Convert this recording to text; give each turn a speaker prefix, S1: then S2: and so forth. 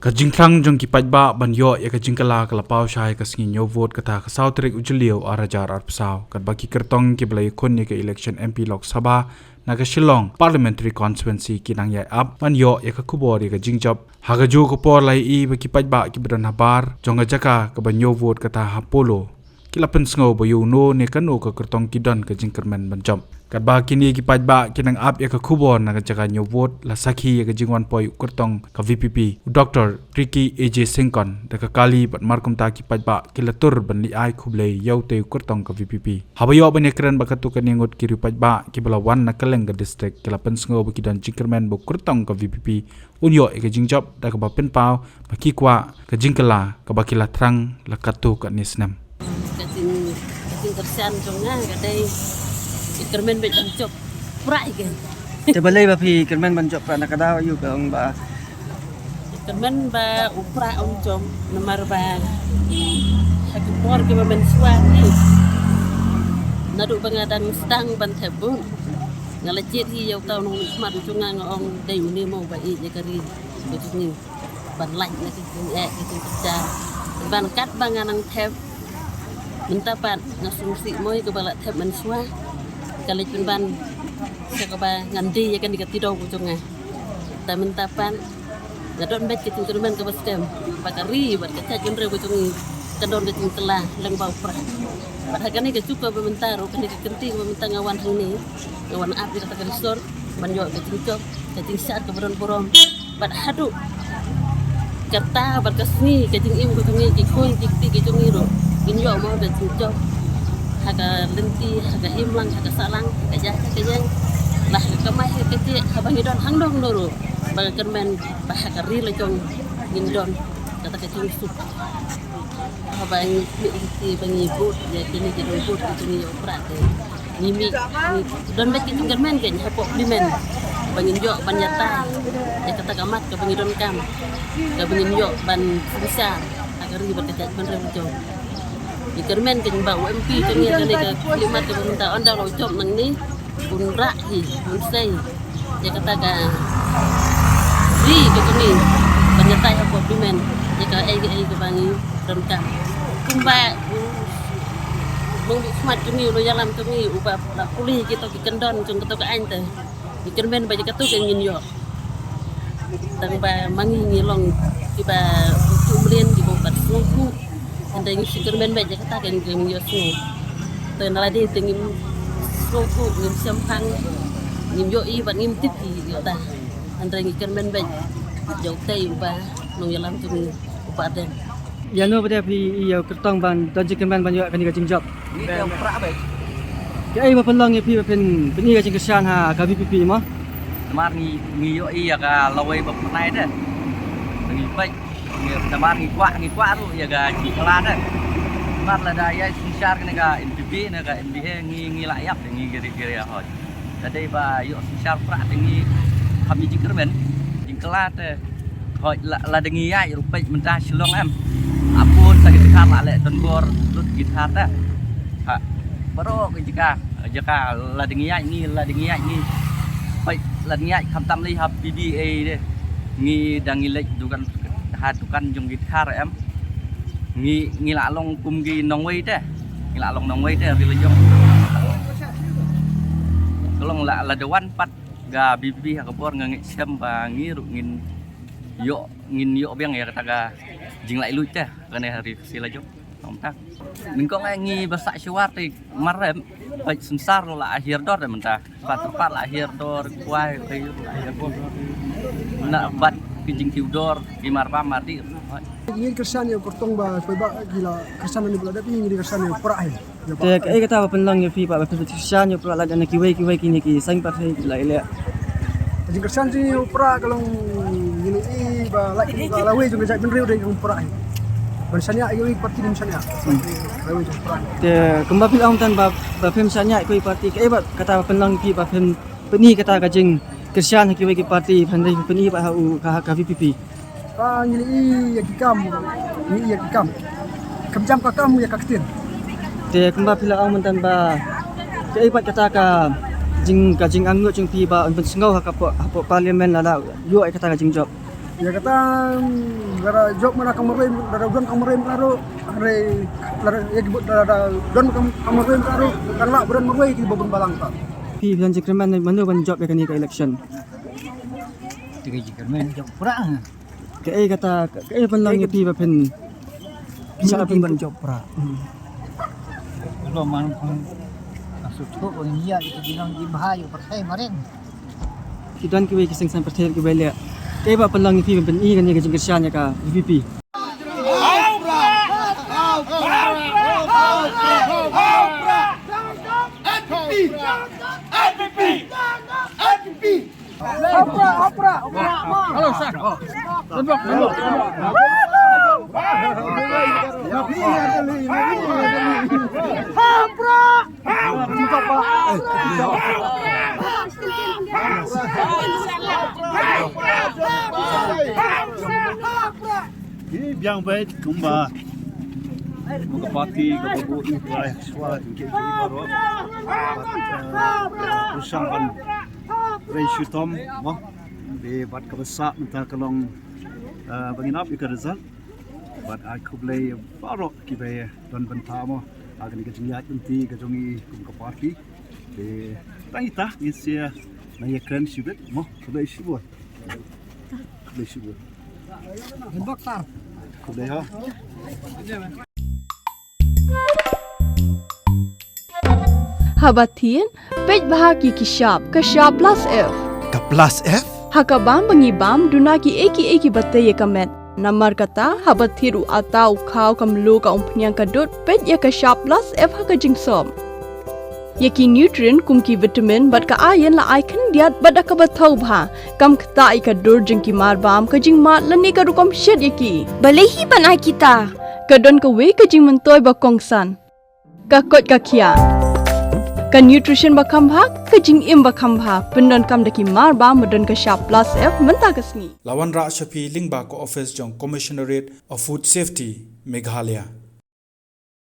S1: Kajingklang jong kipat ba ban yo ya kajingkala kalapau syai kasngi nyo vote kata kasau terik ujeliu arajar arpsau kat baki kertong ki belai kun ya ke election MP Lok Sabha naga Shillong parliamentary constituency kinang ya up ban yo ya kakubor ya kajingjob hagaju ko por lai I baki kipat ba ki bedan habar jong jaka ka ban yo vote kata hapolo kilapen sngo boyu no ne kanu ka kertong kidon kajingkermen ban jom kat ba kini kipat ba kinang up ya kakubor naga jaka nyo vote la sakhi ya kajingwan poi kertong ka VPP Dr. Ricky AJ Singkon da kali bat markum ta kipat ba kilatur ban li ai khublei yau te kertong ka VPP habayo ban yakran bakatu ka ningut ki ripat ba ki balawan na kaleng ka district kilapen sngo ba kidan jingkermen bo kertong ka VPP unyo e ka jingjob da ka ba pen pau ba ki kwa ka jingkala ka ba kilatrang la katu ka nisnam
S2: kating tersian jonga kadai kermen be job prai ke
S3: Tebalai ba pi kermen ban job na kada yu ka ong ba
S2: kermen ba upra on jom nomor ba hakipor ke ba ben swani nadu bangadang stang ban thebun ngalacit hi yau tau nong smart jonga ngong dei ni mo ba I je kari ni ban lạnh na ki ki ta ban kat banganang theb minta pan ngasungsi moy ke bala theb man swa kalit ban sakaba ngandi ya kan dikatido ko jonga ta minta pan gadon bet kitu kermen ke baskem bakari bat kaca jonre ko jongi kadon de telah leng bau pra padahal ke cukup bementar kan ke kenti bementar ngawan hang ngawan api kata ke resort banyo ke cincok ke cingsat ke boron-boron bad hadu kata bat kasni ke jing im ko jongi ki koin ki jongi ro inyo mau de cincok haga lenti haga himlang haga salang haga jasa ke jeng lah kamai kecil abang idon hang dong loro bagakan men bahaka ri lejong indon kata kecil sup abang ti bangi bot ya kini jadi bot kini opera te nimi don bet kecil men gen hapok limen bangin jo banyata ya kata kamat ke bangi don kam ke bangin jo ban bisa agar ri berkecak ban rejong Ikermen kan ba UMP kan ya dari ke klimat ke minta onda lo cop nang ni bun rahi bun sei ya kata ka ri ke ni banyatai apa pimen ya ka ai ke bangi rengkam kumba mong smart ni lo jalan ke ni uba la pulih kita ke kendon cung keto ke ain teh Ikermen ba katu ke ngin yo tang ba mangi ngilong kiba tumrien di bobat suku andai ngisi kermen baca kata kan ngim yosu tenala de ngim suku ngim sampang ngim yo I ban ngim titi yo ta andai ngisi kermen baca jauh tei uba nong yalam tu uba den
S3: ya no pada pi yu kertong ban dan kermen ban yu kan ka jingjob
S2: ni yang pra baik
S3: ya ai ba penlong ya pi pen ni ka jing kesyan ha ka VPP mo
S4: Temar ngi yo I ya ka lawai ba nai de ngi pai temar ngi kwa tu ya ga ji kala de temar la da ya sisar ke ga NPB ne ga MBH ngi layap ngi giri ya hot tadi ba yo sisar pra ngi kami jingkermen jingkala te hot la dengi ya rupai mentah Shillong em apun sakit gitar la le tonbor lut gitar ta ha baro ke jaka la dengi ya ngi pai la dengi ya kham tam li hab PBA de ngi dangi lek dukan hatukan jong gitar em ngi la long kum gi nong wei te ngi la long nong wei te ri lejong tolong la dewan pat ga BPP ha kapor ngi sem ba ngi ru ngin yo biang ya kata ga jing lai lui te kane hari sila jong om tak min ko ngi basak syawar ti marem pai sensar la akhir dor de mentah pat la akhir dor kuai kayu na bat kijing tiudor kimar pamati
S5: ini kersan yang kortong ba ba gila kersan ni belada ini di kersan yang perai
S3: te ai kata ba penlong ya pi ba kesyan yu pula la dan kiwai kini ki sang pa sai la ile
S5: jadi kersan ni perai kalau ini ba lagi ba lawe juga jadi benriu dari perai Bersanya ayo parti di misalnya lawe juga perai
S3: te kembali bilang tan ba pem sanya ko parti ai ba kata ba penlong pi ba pem peni kata ka jing kesyan kiwai ki parti pandai peni ba ka VPP
S5: ini ya kikam kemjam ka kamu ya kaktin
S3: te kembali bilang mentan ba ai ba kata ka jing anggo jing pi ba ben sengau ha ka parlimen la yu ai kata ka jing job
S5: Ya kata gara job mana kamarin gara don kamarin karo are ya gara don kamarin karo karena beran mawai ki babun balang ta.
S3: Pi ban jikreman manu ban job ya kani ka election.
S6: Tiga jikreman job pra.
S3: Ke kata ke penlang ya pi ba pen.
S6: Bisa pi ban job pra. Lo man pun masuk tu orang dia itu bilang di bahaya percaya marin.
S3: Kidan ki we ki sing san pertel ki bele. Ke ba penlang pi ben I kan ya ka jingkersian ya ka VP.
S5: Halo Sak. Tembok.
S7: Biang baik kumba buka parti ke babu itu suara ke baru usang kan ratio tom mo di bat kebesak minta kelong banginap ikan result bat aku beli baru kita don bentamo agar kita jengit inti kejongi buka parti di tangita isia naya keren sibet mo beli sibut
S5: Tembok tar.
S7: beli ha
S8: Habatin, pej bahagi kishap, kashap plus F.
S9: Ka plus F?
S8: Hakabam bangibam, dunaki eki batay kamet. Namar kata, habatiru atau kau kamlu ka umpnyang kadut, pej ya kashap plus F haka jingsom. Yaki nutrient kumki vitamin bat ka ayan la icon diat bat akabatau bha. Kam kata ikadur jingki marbam ka jing mat lani ka rukom shed yaki. Balehi banai kita. Kadon ka we ka jing mentoy ba kongsan. Ka kot ka kia. Ka nutrition ba kambha ka jing im ba kambha. Pendon kam daki marba medon ka sharp plus F menta kasni.
S1: Lawan Ra Shafi Lingba ko office jong Commissionerate of Food Safety Meghalaya.